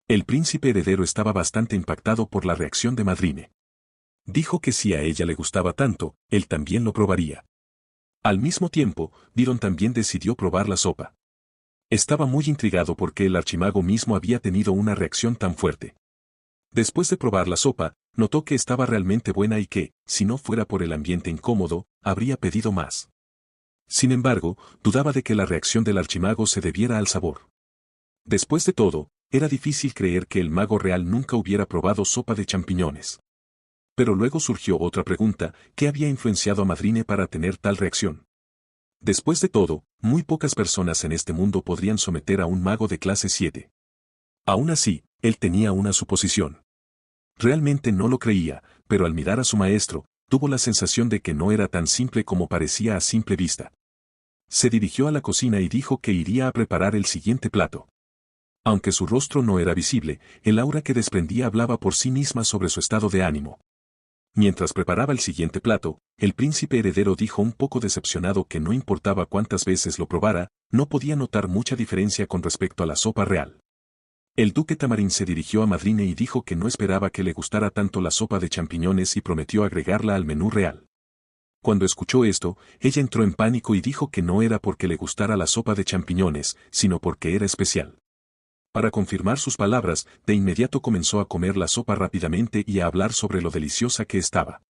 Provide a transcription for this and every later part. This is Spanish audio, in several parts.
El príncipe heredero estaba bastante impactado por la reacción de Madrine. Dijo que si a ella le gustaba tanto, él también lo probaría. Al mismo tiempo, Diron también decidió probar la sopa. Estaba muy intrigado porque el archimago mismo había tenido una reacción tan fuerte. Después de probar la sopa, notó que estaba realmente buena y que, si no fuera por el ambiente incómodo, habría pedido más. Sin embargo, dudaba de que la reacción del archimago se debiera al sabor. Después de todo, era difícil creer que el mago real nunca hubiera probado sopa de champiñones. Pero luego surgió otra pregunta: ¿qué había influenciado a Madrine para tener tal reacción? Después de todo, muy pocas personas en este mundo podrían someter a un mago de clase 7. Aún así, él tenía una suposición. Realmente no lo creía, pero al mirar a su maestro, tuvo la sensación de que no era tan simple como parecía a simple vista. Se dirigió a la cocina y dijo que iría a preparar el siguiente plato. Aunque su rostro no era visible, el aura que desprendía hablaba por sí misma sobre su estado de ánimo. Mientras preparaba el siguiente plato, el príncipe heredero dijo un poco decepcionado que no importaba cuántas veces lo probara, no podía notar mucha diferencia con respecto a la sopa real. El duque Tamarín se dirigió a Madrine y dijo que no esperaba que le gustara tanto la sopa de champiñones y prometió agregarla al menú real. Cuando escuchó esto, ella entró en pánico y dijo que no era porque le gustara la sopa de champiñones, sino porque era especial. Para confirmar sus palabras, de inmediato comenzó a comer la sopa rápidamente y a hablar sobre lo deliciosa que estaba.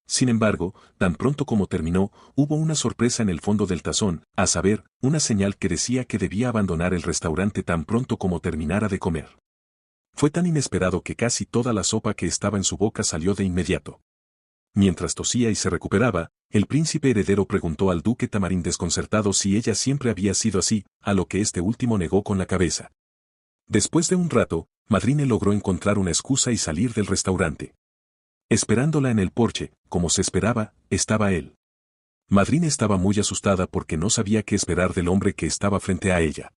Sin embargo, tan pronto como terminó, hubo una sorpresa en el fondo del tazón, a saber, una señal que decía que debía abandonar el restaurante tan pronto como terminara de comer. Fue tan inesperado que casi toda la sopa que estaba en su boca salió de inmediato. Mientras tosía y se recuperaba, el príncipe heredero preguntó al duque Tamarín desconcertado si ella siempre había sido así, a lo que este último negó con la cabeza. Después de un rato, Madrine logró encontrar una excusa y salir del restaurante. Esperándola en el porche, como se esperaba, estaba él. Madrine estaba muy asustada porque no sabía qué esperar del hombre que estaba frente a ella.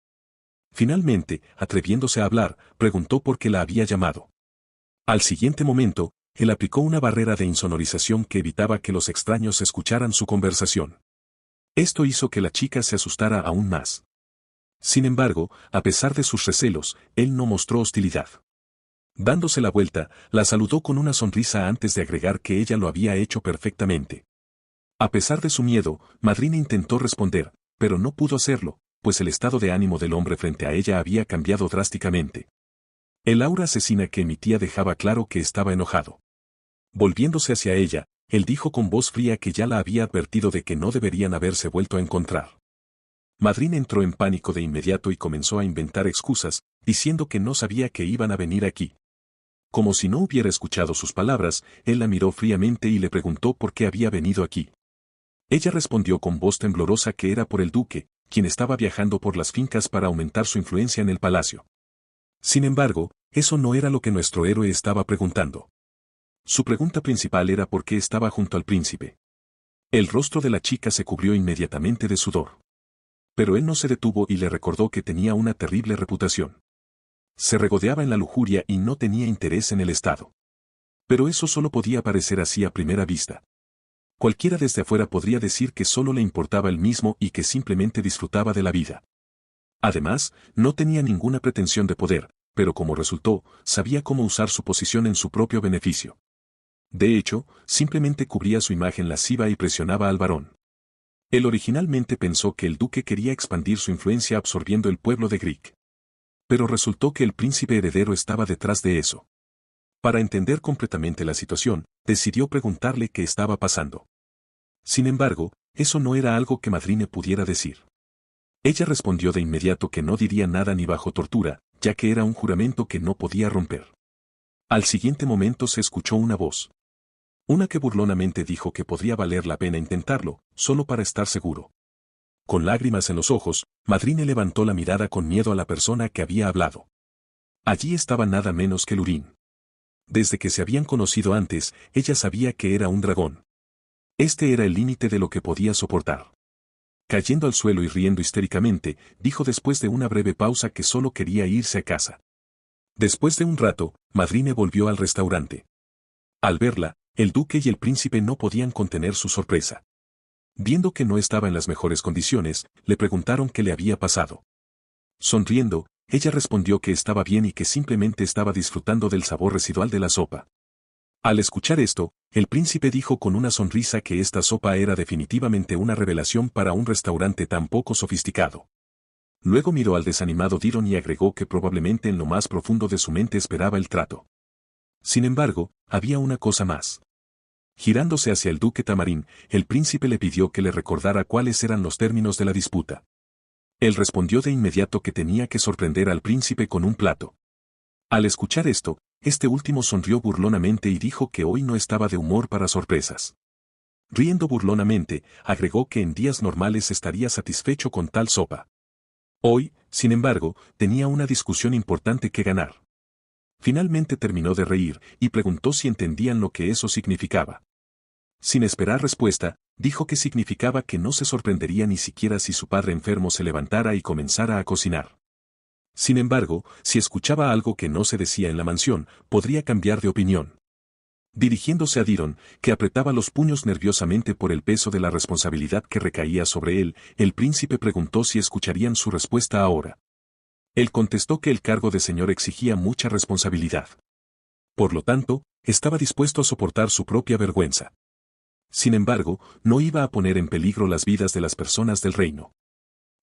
Finalmente, atreviéndose a hablar, preguntó por qué la había llamado. Al siguiente momento, él aplicó una barrera de insonorización que evitaba que los extraños escucharan su conversación. Esto hizo que la chica se asustara aún más. Sin embargo, a pesar de sus recelos, él no mostró hostilidad. Dándose la vuelta, la saludó con una sonrisa antes de agregar que ella lo había hecho perfectamente. A pesar de su miedo, Madrine intentó responder, pero no pudo hacerlo, pues el estado de ánimo del hombre frente a ella había cambiado drásticamente. El aura asesina que emitía dejaba claro que estaba enojado. Volviéndose hacia ella, él dijo con voz fría que ya la había advertido de que no deberían haberse vuelto a encontrar. Madrine entró en pánico de inmediato y comenzó a inventar excusas, diciendo que no sabía que iban a venir aquí. Como si no hubiera escuchado sus palabras, él la miró fríamente y le preguntó por qué había venido aquí. Ella respondió con voz temblorosa que era por el duque, quien estaba viajando por las fincas para aumentar su influencia en el palacio. Sin embargo, eso no era lo que nuestro héroe estaba preguntando. Su pregunta principal era por qué estaba junto al príncipe. El rostro de la chica se cubrió inmediatamente de sudor. Pero él no se detuvo y le recordó que tenía una terrible reputación. Se regodeaba en la lujuria y no tenía interés en el Estado. Pero eso solo podía parecer así a primera vista. Cualquiera desde afuera podría decir que solo le importaba él mismo y que simplemente disfrutaba de la vida. Además, no tenía ninguna pretensión de poder, pero como resultó, sabía cómo usar su posición en su propio beneficio. De hecho, simplemente cubría su imagen lasciva y presionaba al varón. Él originalmente pensó que el duque quería expandir su influencia absorbiendo el pueblo de Grieg. Pero resultó que el príncipe heredero estaba detrás de eso. Para entender completamente la situación, decidió preguntarle qué estaba pasando. Sin embargo, eso no era algo que Madrine pudiera decir. Ella respondió de inmediato que no diría nada ni bajo tortura, ya que era un juramento que no podía romper. Al siguiente momento se escuchó una voz. Una que burlonamente dijo que podría valer la pena intentarlo, solo para estar seguro. Con lágrimas en los ojos, Madrine levantó la mirada con miedo a la persona que había hablado. Allí estaba nada menos que Lurín. Desde que se habían conocido antes, ella sabía que era un dragón. Este era el límite de lo que podía soportar. Cayendo al suelo y riendo histéricamente, dijo después de una breve pausa que solo quería irse a casa. Después de un rato, Madrine volvió al restaurante. Al verla, el duque y el príncipe no podían contener su sorpresa. Viendo que no estaba en las mejores condiciones, le preguntaron qué le había pasado. Sonriendo, ella respondió que estaba bien y que simplemente estaba disfrutando del sabor residual de la sopa. Al escuchar esto, el príncipe dijo con una sonrisa que esta sopa era definitivamente una revelación para un restaurante tan poco sofisticado. Luego miró al desanimado Diron y agregó que probablemente en lo más profundo de su mente esperaba el trato. Sin embargo, había una cosa más. Girándose hacia el duque Tamarín, el príncipe le pidió que le recordara cuáles eran los términos de la disputa. Él respondió de inmediato que tenía que sorprender al príncipe con un plato. Al escuchar esto, este último sonrió burlonamente y dijo que hoy no estaba de humor para sorpresas. Riendo burlonamente, agregó que en días normales estaría satisfecho con tal sopa. Hoy, sin embargo, tenía una discusión importante que ganar. Finalmente terminó de reír y preguntó si entendían lo que eso significaba. Sin esperar respuesta, dijo que significaba que no se sorprendería ni siquiera si su padre enfermo se levantara y comenzara a cocinar. Sin embargo, si escuchaba algo que no se decía en la mansión, podría cambiar de opinión. Dirigiéndose a Diron, que apretaba los puños nerviosamente por el peso de la responsabilidad que recaía sobre él, el príncipe preguntó si escucharían su respuesta ahora. Él contestó que el cargo de señor exigía mucha responsabilidad. Por lo tanto, estaba dispuesto a soportar su propia vergüenza. Sin embargo, no iba a poner en peligro las vidas de las personas del reino.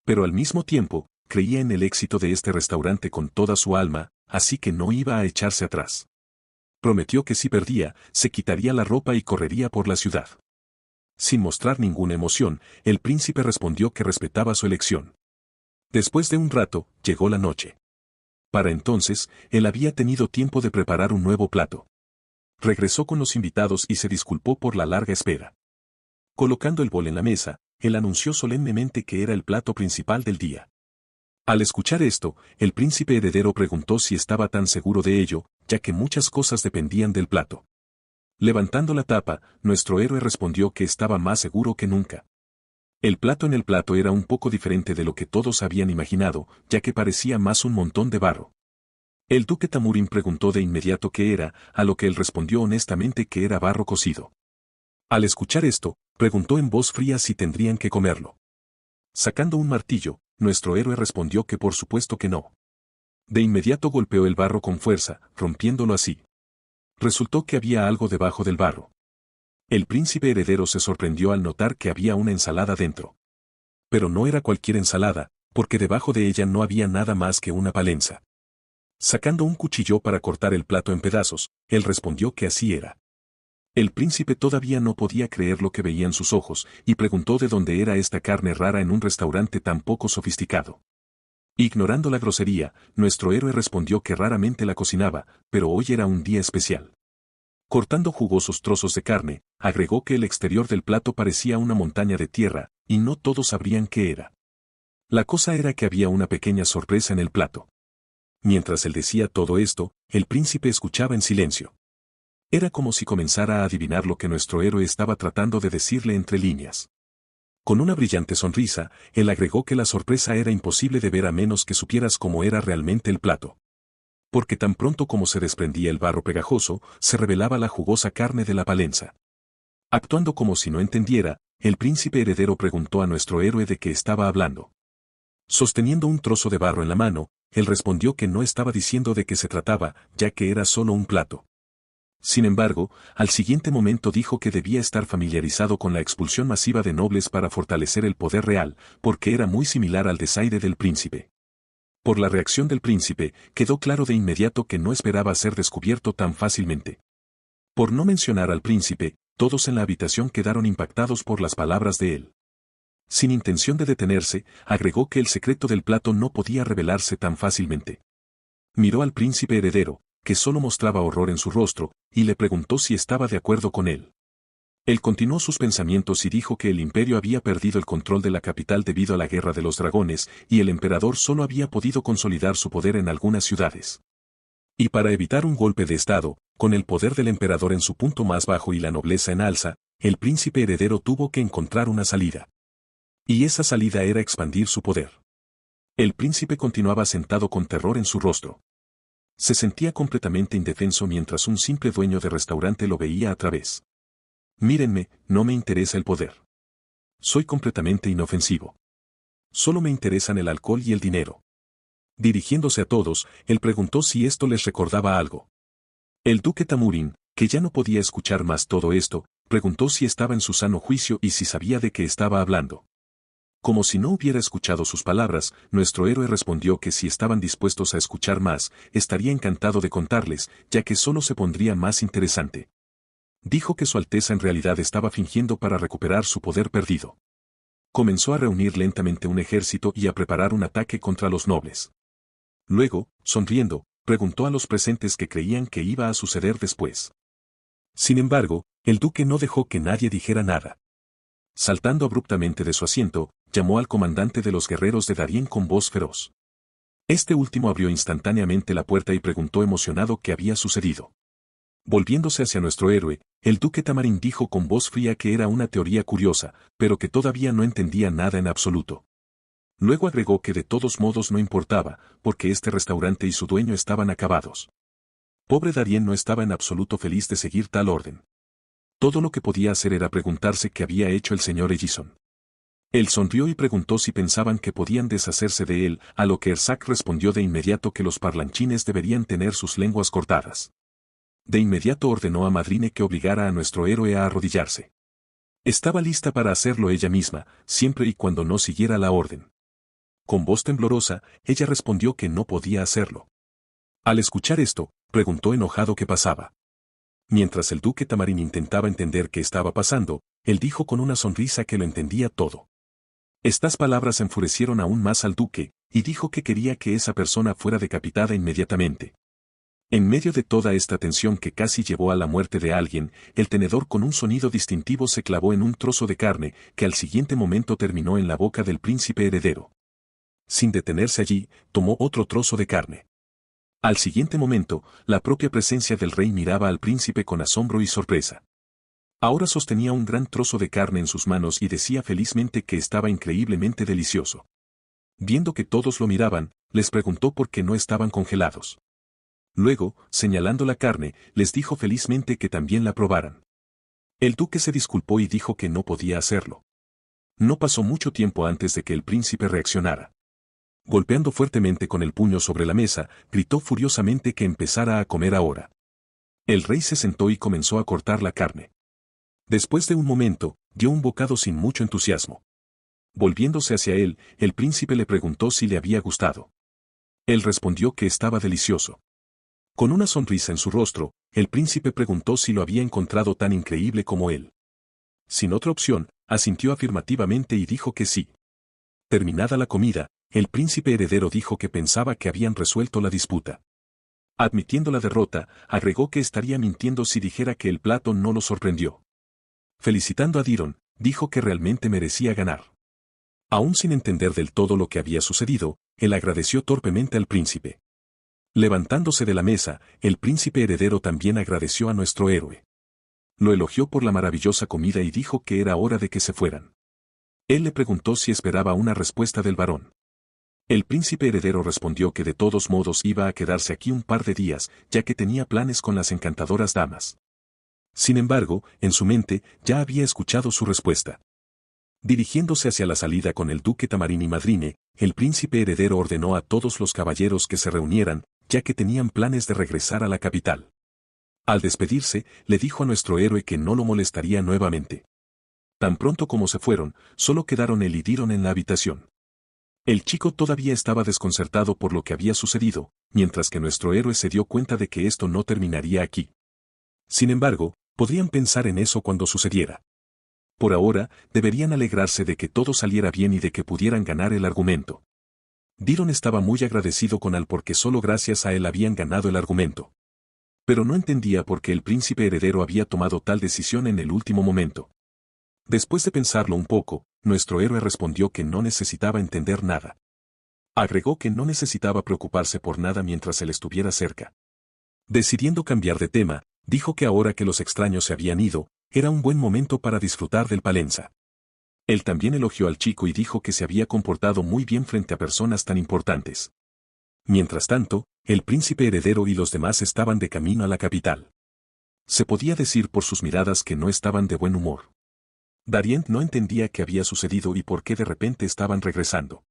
Pero al mismo tiempo, creía en el éxito de este restaurante con toda su alma, así que no iba a echarse atrás. Prometió que si perdía, se quitaría la ropa y correría por la ciudad. Sin mostrar ninguna emoción, el príncipe respondió que respetaba su elección. Después de un rato, llegó la noche. Para entonces, él había tenido tiempo de preparar un nuevo plato. Regresó con los invitados y se disculpó por la larga espera. Colocando el bol en la mesa, él anunció solemnemente que era el plato principal del día. Al escuchar esto, el príncipe heredero preguntó si estaba tan seguro de ello, ya que muchas cosas dependían del plato. Levantando la tapa, nuestro héroe respondió que estaba más seguro que nunca. El plato en el plato era un poco diferente de lo que todos habían imaginado, ya que parecía más un montón de barro. El duque Tamurín preguntó de inmediato qué era, a lo que él respondió honestamente que era barro cocido. Al escuchar esto, preguntó en voz fría si tendrían que comerlo. Sacando un martillo, nuestro héroe respondió que por supuesto que no. De inmediato golpeó el barro con fuerza, rompiéndolo así. Resultó que había algo debajo del barro. El príncipe heredero se sorprendió al notar que había una ensalada dentro. Pero no era cualquier ensalada, porque debajo de ella no había nada más que una palenza. Sacando un cuchillo para cortar el plato en pedazos, él respondió que así era. El príncipe todavía no podía creer lo que veía en sus ojos, y preguntó de dónde era esta carne rara en un restaurante tan poco sofisticado. Ignorando la grosería, nuestro héroe respondió que raramente la cocinaba, pero hoy era un día especial. Cortando jugosos trozos de carne, agregó que el exterior del plato parecía una montaña de tierra, y no todos sabrían qué era. La cosa era que había una pequeña sorpresa en el plato. Mientras él decía todo esto, el príncipe escuchaba en silencio. Era como si comenzara a adivinar lo que nuestro héroe estaba tratando de decirle entre líneas. Con una brillante sonrisa, él agregó que la sorpresa era imposible de ver a menos que supieras cómo era realmente el plato. Porque tan pronto como se desprendía el barro pegajoso, se revelaba la jugosa carne de la palenza. Actuando como si no entendiera, el príncipe heredero preguntó a nuestro héroe de qué estaba hablando. Sosteniendo un trozo de barro en la mano, él respondió que no estaba diciendo de qué se trataba, ya que era solo un plato. Sin embargo, al siguiente momento dijo que debía estar familiarizado con la expulsión masiva de nobles para fortalecer el poder real, porque era muy similar al desaire del príncipe. Por la reacción del príncipe, quedó claro de inmediato que no esperaba ser descubierto tan fácilmente. Por no mencionar al príncipe, todos en la habitación quedaron impactados por las palabras de él. Sin intención de detenerse, agregó que el secreto del plato no podía revelarse tan fácilmente. Miró al príncipe heredero, que solo mostraba horror en su rostro, y le preguntó si estaba de acuerdo con él. Él continuó sus pensamientos y dijo que el imperio había perdido el control de la capital debido a la guerra de los dragones, y el emperador solo había podido consolidar su poder en algunas ciudades. Y para evitar un golpe de estado, con el poder del emperador en su punto más bajo y la nobleza en alza, el príncipe heredero tuvo que encontrar una salida. Y esa salida era expandir su poder. El príncipe continuaba sentado con terror en su rostro. Se sentía completamente indefenso mientras un simple dueño de restaurante lo veía a través. Mírenme, no me interesa el poder. Soy completamente inofensivo. Solo me interesan el alcohol y el dinero. Dirigiéndose a todos, él preguntó si esto les recordaba algo. El duque Tamurín, que ya no podía escuchar más todo esto, preguntó si estaba en su sano juicio y si sabía de qué estaba hablando. Como si no hubiera escuchado sus palabras, nuestro héroe respondió que si estaban dispuestos a escuchar más, estaría encantado de contarles, ya que solo se pondría más interesante. Dijo que su Alteza en realidad estaba fingiendo para recuperar su poder perdido. Comenzó a reunir lentamente un ejército y a preparar un ataque contra los nobles. Luego, sonriendo, preguntó a los presentes qué creían que iba a suceder después. Sin embargo, el duque no dejó que nadie dijera nada. Saltando abruptamente de su asiento, llamó al comandante de los guerreros de Darien con voz feroz. Este último abrió instantáneamente la puerta y preguntó emocionado qué había sucedido. Volviéndose hacia nuestro héroe, el duque Tamarín dijo con voz fría que era una teoría curiosa, pero que todavía no entendía nada en absoluto. Luego agregó que de todos modos no importaba, porque este restaurante y su dueño estaban acabados. Pobre Darien no estaba en absoluto feliz de seguir tal orden. Todo lo que podía hacer era preguntarse qué había hecho el señor Ellison. Él sonrió y preguntó si pensaban que podían deshacerse de él, a lo que Ersac respondió de inmediato que los parlanchines deberían tener sus lenguas cortadas. De inmediato ordenó a Madrine que obligara a nuestro héroe a arrodillarse. Estaba lista para hacerlo ella misma, siempre y cuando no siguiera la orden. Con voz temblorosa, ella respondió que no podía hacerlo. Al escuchar esto, preguntó enojado qué pasaba. Mientras el duque Tamarín intentaba entender qué estaba pasando, él dijo con una sonrisa que lo entendía todo. Estas palabras enfurecieron aún más al duque, y dijo que quería que esa persona fuera decapitada inmediatamente. En medio de toda esta tensión que casi llevó a la muerte de alguien, el tenedor con un sonido distintivo se clavó en un trozo de carne, que al siguiente momento terminó en la boca del príncipe heredero. Sin detenerse allí, tomó otro trozo de carne. Al siguiente momento, la propia presencia del rey miraba al príncipe con asombro y sorpresa. Ahora sostenía un gran trozo de carne en sus manos y decía felizmente que estaba increíblemente delicioso. Viendo que todos lo miraban, les preguntó por qué no estaban congelados. Luego, señalando la carne, les dijo felizmente que también la probaran. El duque se disculpó y dijo que no podía hacerlo. No pasó mucho tiempo antes de que el príncipe reaccionara. Golpeando fuertemente con el puño sobre la mesa, gritó furiosamente que empezara a comer ahora. El rey se sentó y comenzó a cortar la carne. Después de un momento, dio un bocado sin mucho entusiasmo. Volviéndose hacia él, el príncipe le preguntó si le había gustado. Él respondió que estaba delicioso. Con una sonrisa en su rostro, el príncipe preguntó si lo había encontrado tan increíble como él. Sin otra opción, asintió afirmativamente y dijo que sí. Terminada la comida, el príncipe heredero dijo que pensaba que habían resuelto la disputa. Admitiendo la derrota, agregó que estaría mintiendo si dijera que el plato no lo sorprendió. Felicitando a Diron, dijo que realmente merecía ganar. Aún sin entender del todo lo que había sucedido, él agradeció torpemente al príncipe. Levantándose de la mesa, el príncipe heredero también agradeció a nuestro héroe. Lo elogió por la maravillosa comida y dijo que era hora de que se fueran. Él le preguntó si esperaba una respuesta del varón. El príncipe heredero respondió que de todos modos iba a quedarse aquí un par de días, ya que tenía planes con las encantadoras damas. Sin embargo, en su mente, ya había escuchado su respuesta. Dirigiéndose hacia la salida con el duque Tamarín y Madrine, el príncipe heredero ordenó a todos los caballeros que se reunieran, ya que tenían planes de regresar a la capital. Al despedirse, le dijo a nuestro héroe que no lo molestaría nuevamente. Tan pronto como se fueron, solo quedaron él y Diron en la habitación. El chico todavía estaba desconcertado por lo que había sucedido, mientras que nuestro héroe se dio cuenta de que esto no terminaría aquí. Sin embargo, podrían pensar en eso cuando sucediera. Por ahora, deberían alegrarse de que todo saliera bien y de que pudieran ganar el argumento. Diron estaba muy agradecido con Al porque solo gracias a él habían ganado el argumento. Pero no entendía por qué el príncipe heredero había tomado tal decisión en el último momento. Después de pensarlo un poco, nuestro héroe respondió que no necesitaba entender nada. Agregó que no necesitaba preocuparse por nada mientras él estuviera cerca. Decidiendo cambiar de tema, dijo que ahora que los extraños se habían ido, era un buen momento para disfrutar del Palenza. Él también elogió al chico y dijo que se había comportado muy bien frente a personas tan importantes. Mientras tanto, el príncipe heredero y los demás estaban de camino a la capital. Se podía decir por sus miradas que no estaban de buen humor. Darien no entendía qué había sucedido y por qué de repente estaban regresando.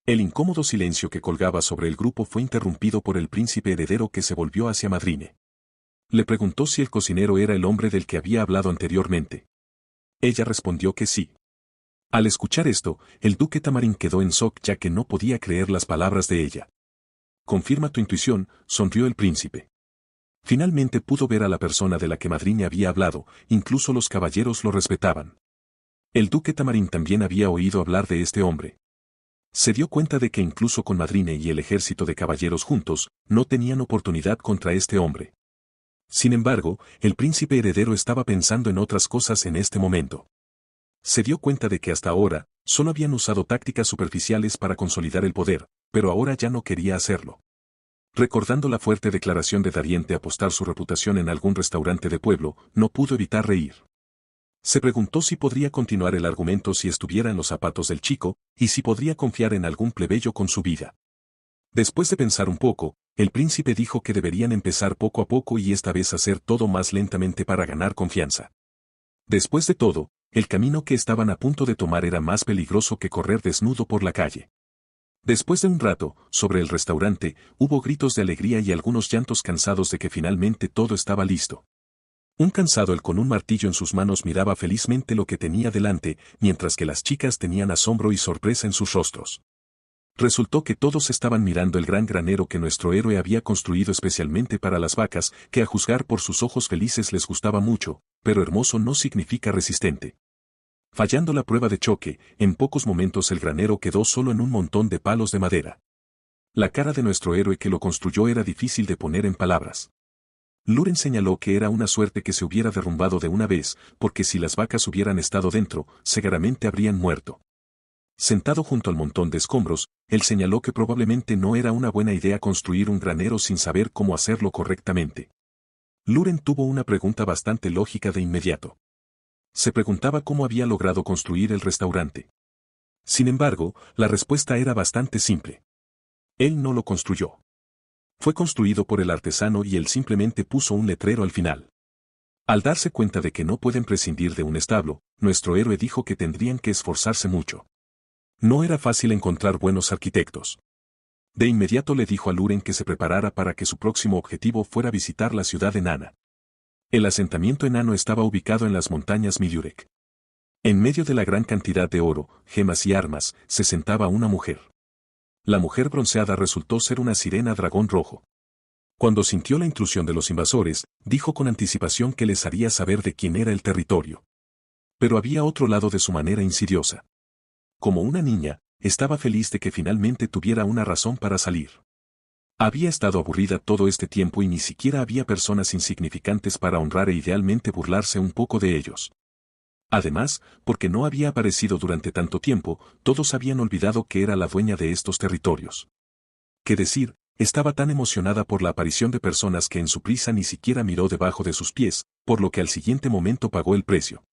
El incómodo silencio que colgaba sobre el grupo fue interrumpido por el príncipe heredero que se volvió hacia Madrine. Le preguntó si el cocinero era el hombre del que había hablado anteriormente. Ella respondió que sí. Al escuchar esto, el duque Tamarín quedó en shock ya que no podía creer las palabras de ella. Confirma tu intuición, sonrió el príncipe. Finalmente pudo ver a la persona de la que Madrine había hablado, incluso los caballeros lo respetaban. El duque Tamarín también había oído hablar de este hombre. Se dio cuenta de que incluso con Madrine y el ejército de caballeros juntos, no tenían oportunidad contra este hombre. Sin embargo, el príncipe heredero estaba pensando en otras cosas en este momento. Se dio cuenta de que hasta ahora, solo habían usado tácticas superficiales para consolidar el poder, pero ahora ya no quería hacerlo. Recordando la fuerte declaración de Darien de apostar su reputación en algún restaurante de pueblo, no pudo evitar reír. Se preguntó si podría continuar el argumento si estuviera en los zapatos del chico, y si podría confiar en algún plebeyo con su vida. Después de pensar un poco, el príncipe dijo que deberían empezar poco a poco y esta vez hacer todo más lentamente para ganar confianza. Después de todo, el camino que estaban a punto de tomar era más peligroso que correr desnudo por la calle. Después de un rato, sobre el restaurante, hubo gritos de alegría y algunos llantos cansados de que finalmente todo estaba listo. Un cansado el con un martillo en sus manos miraba felizmente lo que tenía delante, mientras que las chicas tenían asombro y sorpresa en sus rostros. Resultó que todos estaban mirando el gran granero que nuestro héroe había construido especialmente para las vacas, que a juzgar por sus ojos felices les gustaba mucho, pero hermoso no significa resistente. Fallando la prueba de choque, en pocos momentos el granero quedó solo en un montón de palos de madera. La cara de nuestro héroe que lo construyó era difícil de poner en palabras. Luren señaló que era una suerte que se hubiera derrumbado de una vez, porque si las vacas hubieran estado dentro, seguramente habrían muerto. Sentado junto al montón de escombros, él señaló que probablemente no era una buena idea construir un granero sin saber cómo hacerlo correctamente. Luren tuvo una pregunta bastante lógica de inmediato. Se preguntaba cómo había logrado construir el restaurante. Sin embargo, la respuesta era bastante simple. Él no lo construyó. Fue construido por el artesano y él simplemente puso un letrero al final. Al darse cuenta de que no pueden prescindir de un establo, nuestro héroe dijo que tendrían que esforzarse mucho. No era fácil encontrar buenos arquitectos. De inmediato le dijo a Luren que se preparara para que su próximo objetivo fuera visitar la ciudad enana. El asentamiento enano estaba ubicado en las montañas Midyurek. En medio de la gran cantidad de oro, gemas y armas, se sentaba una mujer. La mujer bronceada resultó ser una sirena dragón rojo. Cuando sintió la intrusión de los invasores, dijo con anticipación que les haría saber de quién era el territorio. Pero había otro lado de su manera insidiosa. Como una niña, estaba feliz de que finalmente tuviera una razón para salir. Había estado aburrida todo este tiempo y ni siquiera había personas insignificantes para honrar e idealmente burlarse un poco de ellos. Además, porque no había aparecido durante tanto tiempo, todos habían olvidado que era la dueña de estos territorios. ¿Qué decir? Estaba tan emocionada por la aparición de personas que en su prisa ni siquiera miró debajo de sus pies, por lo que al siguiente momento pagó el precio.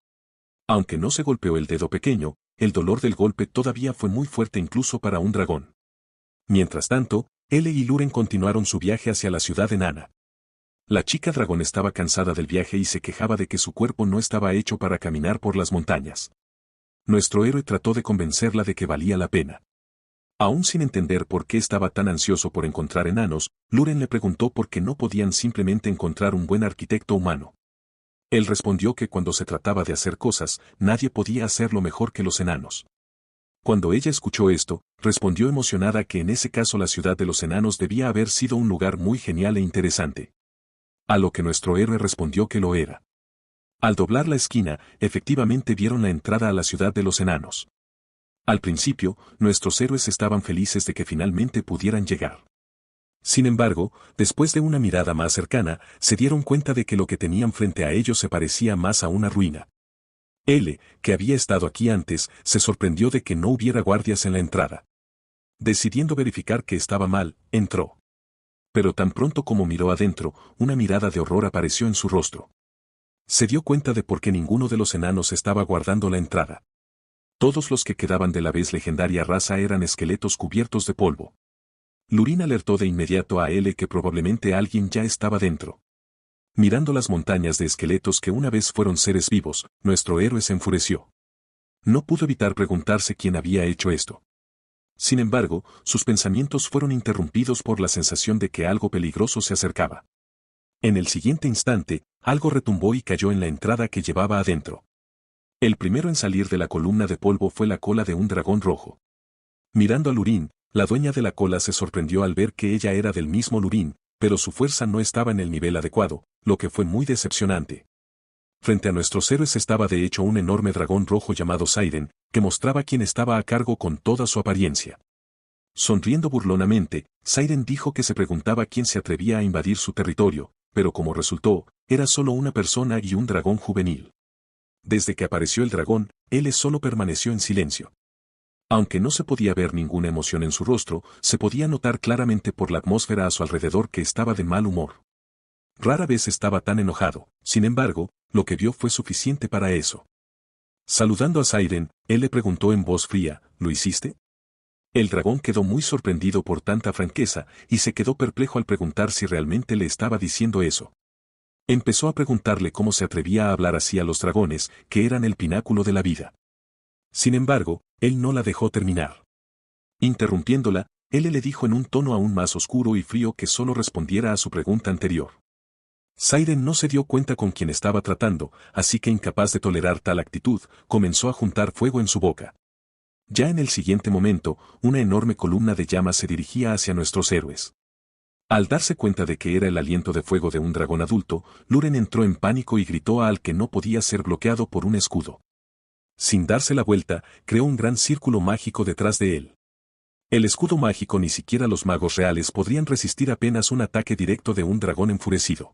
Aunque no se golpeó el dedo pequeño, el dolor del golpe todavía fue muy fuerte incluso para un dragón. Mientras tanto, Ele y Luren continuaron su viaje hacia la ciudad enana. La chica dragón estaba cansada del viaje y se quejaba de que su cuerpo no estaba hecho para caminar por las montañas. Nuestro héroe trató de convencerla de que valía la pena. Aún sin entender por qué estaba tan ansioso por encontrar enanos, Luren le preguntó por qué no podían simplemente encontrar un buen arquitecto humano. Él respondió que cuando se trataba de hacer cosas, nadie podía hacerlo mejor que los enanos. Cuando ella escuchó esto, respondió emocionada que en ese caso la ciudad de los enanos debía haber sido un lugar muy genial e interesante. A lo que nuestro héroe respondió que lo era. Al doblar la esquina, efectivamente vieron la entrada a la ciudad de los enanos. Al principio, nuestros héroes estaban felices de que finalmente pudieran llegar. Sin embargo, después de una mirada más cercana, se dieron cuenta de que lo que tenían frente a ellos se parecía más a una ruina. Ele, que había estado aquí antes, se sorprendió de que no hubiera guardias en la entrada. Decidiendo verificar que estaba mal, entró. Pero tan pronto como miró adentro, una mirada de horror apareció en su rostro. Se dio cuenta de por qué ninguno de los enanos estaba guardando la entrada. Todos los que quedaban de la vez legendaria raza eran esqueletos cubiertos de polvo. Lurin alertó de inmediato a Ele que probablemente alguien ya estaba dentro. Mirando las montañas de esqueletos que una vez fueron seres vivos, nuestro héroe se enfureció. No pudo evitar preguntarse quién había hecho esto. Sin embargo, sus pensamientos fueron interrumpidos por la sensación de que algo peligroso se acercaba. En el siguiente instante, algo retumbó y cayó en la entrada que llevaba adentro. El primero en salir de la columna de polvo fue la cola de un dragón rojo. Mirando a Lurín, la dueña de la cola se sorprendió al ver que ella era del mismo Lurín, pero su fuerza no estaba en el nivel adecuado, lo que fue muy decepcionante. Frente a nuestros héroes estaba de hecho un enorme dragón rojo llamado Siren, que mostraba quién estaba a cargo con toda su apariencia. Sonriendo burlonamente, Siren dijo que se preguntaba quién se atrevía a invadir su territorio, pero como resultó, era solo una persona y un dragón juvenil. Desde que apareció el dragón, él solo permaneció en silencio. Aunque no se podía ver ninguna emoción en su rostro, se podía notar claramente por la atmósfera a su alrededor que estaba de mal humor. Rara vez estaba tan enojado, sin embargo, lo que vio fue suficiente para eso. Saludando a Siren, él le preguntó en voz fría, ¿lo hiciste? El dragón quedó muy sorprendido por tanta franqueza y se quedó perplejo al preguntar si realmente le estaba diciendo eso. Empezó a preguntarle cómo se atrevía a hablar así a los dragones, que eran el pináculo de la vida. Sin embargo, él no la dejó terminar. Interrumpiéndola, él le dijo en un tono aún más oscuro y frío que solo respondiera a su pregunta anterior. Siren no se dio cuenta con quién estaba tratando, así que incapaz de tolerar tal actitud, comenzó a juntar fuego en su boca. Ya en el siguiente momento, una enorme columna de llamas se dirigía hacia nuestros héroes. Al darse cuenta de que era el aliento de fuego de un dragón adulto, Luren entró en pánico y gritó al que no podía ser bloqueado por un escudo. Sin darse la vuelta, creó un gran círculo mágico detrás de él. El escudo mágico ni siquiera los magos reales podrían resistir apenas un ataque directo de un dragón enfurecido.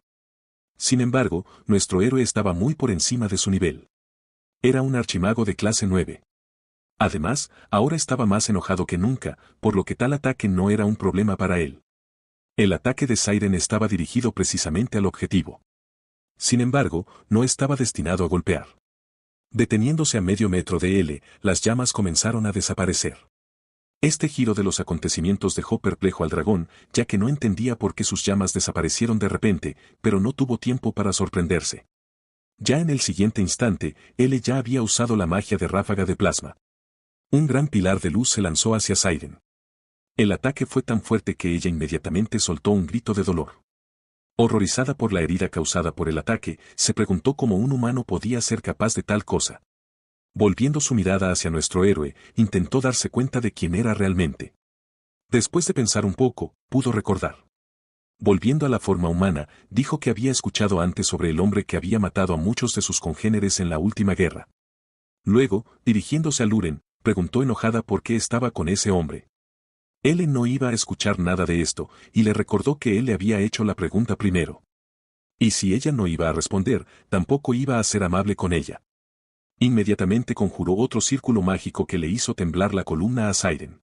Sin embargo, nuestro héroe estaba muy por encima de su nivel. Era un archimago de clase 9. Además, ahora estaba más enojado que nunca, por lo que tal ataque no era un problema para él. El ataque de Siren estaba dirigido precisamente al objetivo. Sin embargo, no estaba destinado a golpear. Deteniéndose a medio metro de él, las llamas comenzaron a desaparecer. Este giro de los acontecimientos dejó perplejo al dragón, ya que no entendía por qué sus llamas desaparecieron de repente, pero no tuvo tiempo para sorprenderse. Ya en el siguiente instante, él ya había usado la magia de ráfaga de plasma. Un gran pilar de luz se lanzó hacia Siren. El ataque fue tan fuerte que ella inmediatamente soltó un grito de dolor. Horrorizada por la herida causada por el ataque, se preguntó cómo un humano podía ser capaz de tal cosa. Volviendo su mirada hacia nuestro héroe, intentó darse cuenta de quién era realmente. Después de pensar un poco, pudo recordar. Volviendo a la forma humana, dijo que había escuchado antes sobre el hombre que había matado a muchos de sus congéneres en la última guerra. Luego, dirigiéndose a Luren, preguntó enojada por qué estaba con ese hombre. Él no iba a escuchar nada de esto, y le recordó que él le había hecho la pregunta primero. Y si ella no iba a responder, tampoco iba a ser amable con ella. Inmediatamente conjuró otro círculo mágico que le hizo temblar la columna a Siren.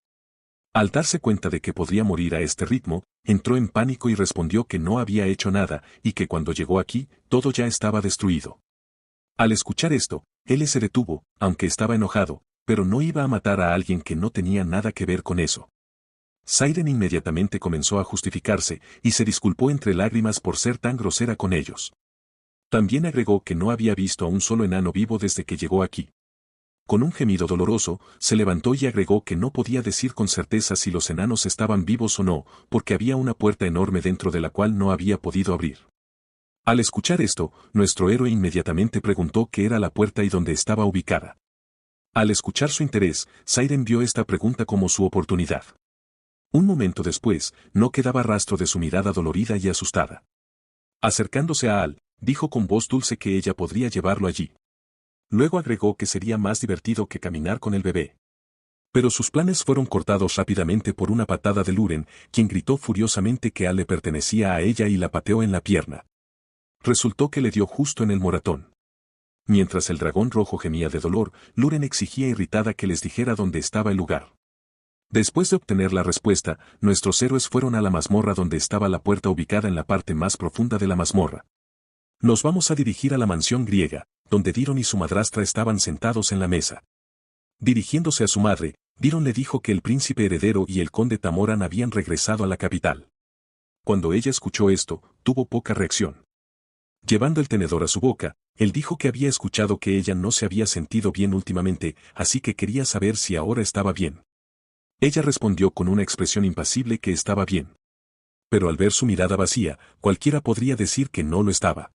Al darse cuenta de que podría morir a este ritmo, entró en pánico y respondió que no había hecho nada, y que cuando llegó aquí, todo ya estaba destruido. Al escuchar esto, él se detuvo, aunque estaba enojado, pero no iba a matar a alguien que no tenía nada que ver con eso. Siren inmediatamente comenzó a justificarse, y se disculpó entre lágrimas por ser tan grosera con ellos. También agregó que no había visto a un solo enano vivo desde que llegó aquí. Con un gemido doloroso, se levantó y agregó que no podía decir con certeza si los enanos estaban vivos o no, porque había una puerta enorme dentro de la cual no había podido abrir. Al escuchar esto, nuestro héroe inmediatamente preguntó qué era la puerta y dónde estaba ubicada. Al escuchar su interés, Siren vio esta pregunta como su oportunidad. Un momento después, no quedaba rastro de su mirada dolorida y asustada. Acercándose a Al, dijo con voz dulce que ella podría llevarlo allí. Luego agregó que sería más divertido que caminar con el bebé. Pero sus planes fueron cortados rápidamente por una patada de Luren, quien gritó furiosamente que Al le pertenecía a ella y la pateó en la pierna. Resultó que le dio justo en el moratón. Mientras el dragón rojo gemía de dolor, Luren exigía irritada que les dijera dónde estaba el lugar. Después de obtener la respuesta, nuestros héroes fueron a la mazmorra donde estaba la puerta ubicada en la parte más profunda de la mazmorra. Nos vamos a dirigir a la mansión griega, donde Diron y su madrastra estaban sentados en la mesa. Dirigiéndose a su madre, Diron le dijo que el príncipe heredero y el conde Tamoran habían regresado a la capital. Cuando ella escuchó esto, tuvo poca reacción. Llevando el tenedor a su boca, él dijo que había escuchado que ella no se había sentido bien últimamente, así que quería saber si ahora estaba bien. Ella respondió con una expresión impasible que estaba bien. Pero al ver su mirada vacía, cualquiera podría decir que no lo estaba.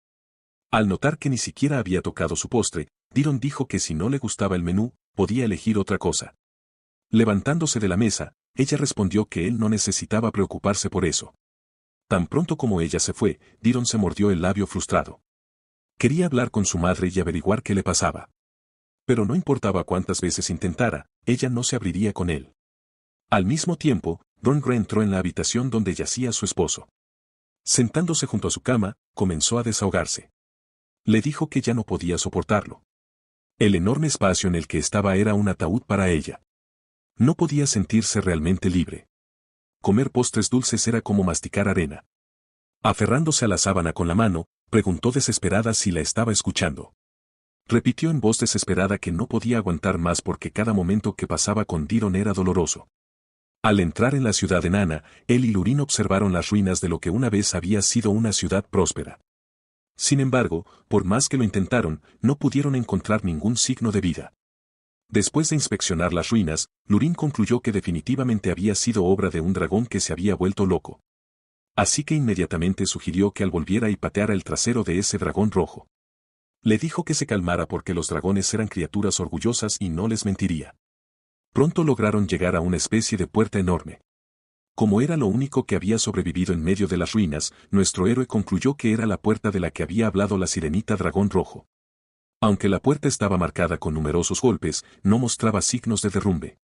Al notar que ni siquiera había tocado su postre, Diron dijo que si no le gustaba el menú, podía elegir otra cosa. Levantándose de la mesa, ella respondió que él no necesitaba preocuparse por eso. Tan pronto como ella se fue, Diron se mordió el labio frustrado. Quería hablar con su madre y averiguar qué le pasaba. Pero no importaba cuántas veces intentara, ella no se abriría con él. Al mismo tiempo, Ron entró en la habitación donde yacía su esposo. Sentándose junto a su cama, comenzó a desahogarse. Le dijo que ya no podía soportarlo. El enorme espacio en el que estaba era un ataúd para ella. No podía sentirse realmente libre. Comer postres dulces era como masticar arena. Aferrándose a la sábana con la mano, preguntó desesperada si la estaba escuchando. Repitió en voz desesperada que no podía aguantar más porque cada momento que pasaba con Diron era doloroso. Al entrar en la ciudad enana, él y Lurín observaron las ruinas de lo que una vez había sido una ciudad próspera. Sin embargo, por más que lo intentaron, no pudieron encontrar ningún signo de vida. Después de inspeccionar las ruinas, Lurín concluyó que definitivamente había sido obra de un dragón que se había vuelto loco. Así que inmediatamente sugirió que al volviera y pateara el trasero de ese dragón rojo. Le dijo que se calmara porque los dragones eran criaturas orgullosas y no les mentiría. Pronto lograron llegar a una especie de puerta enorme. Como era lo único que había sobrevivido en medio de las ruinas, nuestro héroe concluyó que era la puerta de la que había hablado la sirenita dragón rojo. Aunque la puerta estaba marcada con numerosos golpes, no mostraba signos de derrumbe.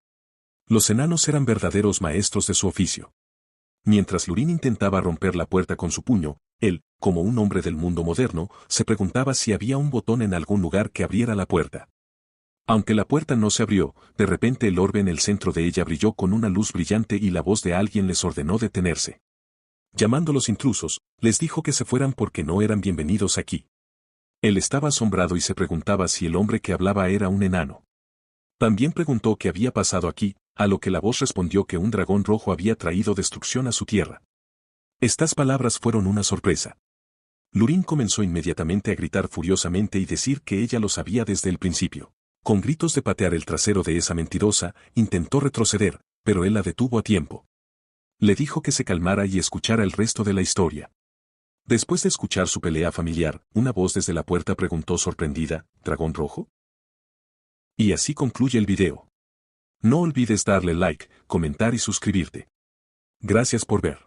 Los enanos eran verdaderos maestros de su oficio. Mientras Lurín intentaba romper la puerta con su puño, él, como un hombre del mundo moderno, se preguntaba si había un botón en algún lugar que abriera la puerta. Aunque la puerta no se abrió, de repente el orbe en el centro de ella brilló con una luz brillante y la voz de alguien les ordenó detenerse. Llamando a los intrusos, les dijo que se fueran porque no eran bienvenidos aquí. Él estaba asombrado y se preguntaba si el hombre que hablaba era un enano. También preguntó qué había pasado aquí, a lo que la voz respondió que un dragón rojo había traído destrucción a su tierra. Estas palabras fueron una sorpresa. Lurín comenzó inmediatamente a gritar furiosamente y decir que ella lo sabía desde el principio. Con gritos de patear el trasero de esa mentirosa, intentó retroceder, pero él la detuvo a tiempo. Le dijo que se calmara y escuchara el resto de la historia. Después de escuchar su pelea familiar, una voz desde la puerta preguntó sorprendida, ¿Dragón rojo? Y así concluye el video. No olvides darle like, comentar y suscribirte. Gracias por ver.